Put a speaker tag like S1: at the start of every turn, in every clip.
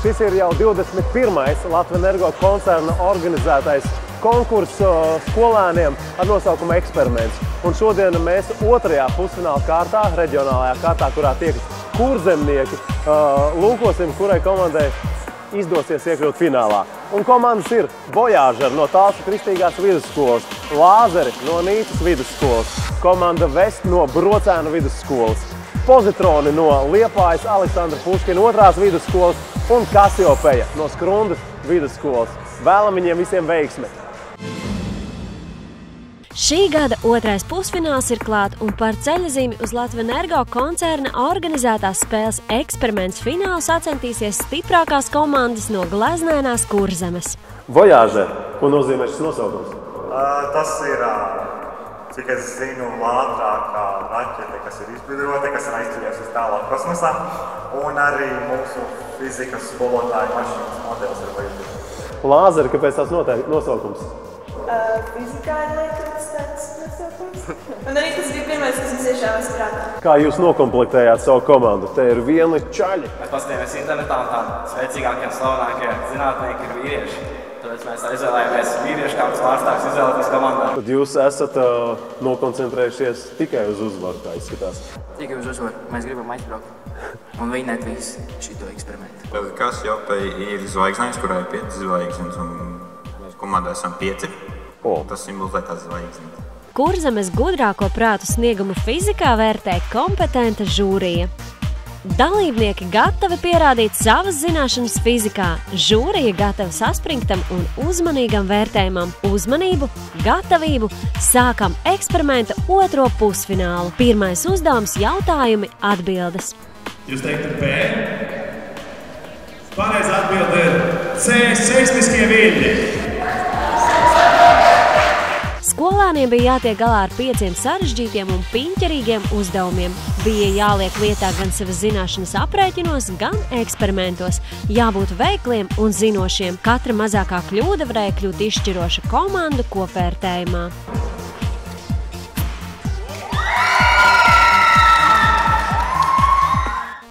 S1: Šis ir jau 21. Latvenergo koncerna organizētais konkurss skolēniem ar nosaukumu Eksperiments. Un šodien mēs otrajā pusfināla kārtā, reģionālajā kārtā, kurā tiekas kurzemnieki, lūkosim, kurai komandai izdosies iekļūt finālā. Un komandas ir Voyageri no Talsu Kristīgās vidusskolas, Lāzeri no Nīcas vidusskolas, komanda Vest no Brocēnu vidusskolas, Pozitroni no Liepājas Aleksandra Puškina 2. vidusskolas un Kasiopeja no Skrundas vidusskolas. Vēlam viņiem visiem veiksmi!
S2: Šī gada otrais pusfināls ir klāt, un par ceļazīmi uz Latvenergo koncerna organizētās spēles Eksperiments finālu sacensties stiprākās komandas no Gleznainās Kurzemes.
S1: Voyageri, ko nozīmē šis nosaukums?
S3: Tas ir, cik es zinu, ātrākā raķete, kas ir izgudrota, kas ir aizceļusies uz tālāk kosmosā, un arī mūsu fizikas skolotāja mašīnas modelis ir Voyageri.
S1: Lāzeri, kāpēc tās nosaukums?
S4: Fizikā ir liekas tāds nosaukums. Un arī tas bija pirmais, kas mums iešāvās prātā.
S1: Kā jūs nokomplektējāt savu komandu? Te ir vieni čaļi.
S5: Mēs paskatījāmies internetā un tā spēcīgākie un slavenākie zinātnieki ir vīrieši. Tāpēc mēs izvēlējāmies vīriešu kāds vārstāks izvēlēties komandā.
S1: Tad jūs esat nokoncentrējušies tikai uz uzvaru, kā izskatās?
S6: Tikai uz uzvaru. Mēs gribam aizbraukt un vinēt visu šito eksperimentu.
S7: Tad Kasiopeja ir zvaigznājs, kurā ir 5 zvaigznes, un mēs komandā esam 5. Tas simbolizē tās zvaigznes.
S2: Kurzemes gudrāko prātu sniegumu fizikā vērtē kompetenta žūrija. Dalībnieki gatavi pierādīt savas zināšanas fizikā. Žūrija gatava saspringtam un uzmanīgam vērtējumam. Uzmanību, gatavību, sākam eksperimenta otro pusfinālu. Pirmais uzdevums – jautājumi, atbildes.
S8: Jūs teiktu B? Pareiza atbilde ir C – seismiskie viļņi.
S2: Skolēniem bija jātiek galā ar 5 sarežģītiem un piņķerīgiem uzdevumiem. Bija jāliek lietā gan savas zināšanas aprēķinos, gan eksperimentos. Jābūt veikliem un zinošiem. Katra mazākā kļūda varēja kļūt izšķiroša komandu kopvērtējumā.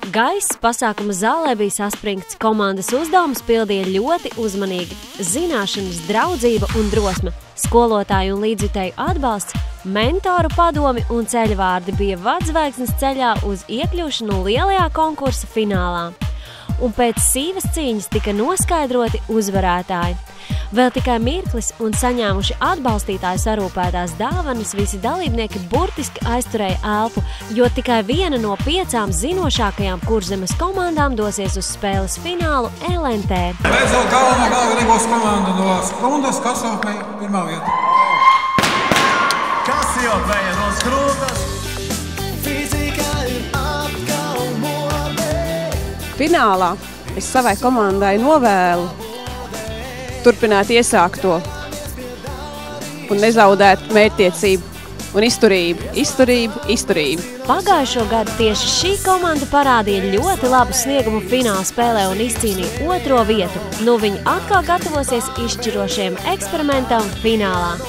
S2: Gaiss pasākuma zālē bija saspringts. Komandas uzdevums pildīja ļoti uzmanīgi. Zināšanas, draudzība un drosme. Skolotāju un līdzjutēju atbalsts, mentoru padomi un ceļvārdi bija vadzvaigznes ceļā uz iekļūšanu lielajā konkursa finālā. Un pēc sīvas cīņas tika noskaidroti uzvarētāji. Vēl tikai mirklis un saņēmuši atbalstītāju sarūpētās dāvanas, visi dalībnieki burtiski aizturēja elpu, jo tikai viena no 5 zinošākajām Kurzemes komandām dosies uz spēles finālu LNT.
S9: Beidzot galvenās komanda no Skrundas, Kasiopeja, 1. vieta.
S3: Kasiopeja no Skrundas.
S10: Finālā es savai komandai novēlu turpināt iesākto un nezaudēt mērķtiecību un izturību.
S2: Pagājušo gadu tieši šī komanda parādīja ļoti labu sniegumu fināla spēlē un izcīnīja 2. vietu. Nu viņi atkal gatavosies izšķirošajam eksperimentam finālā.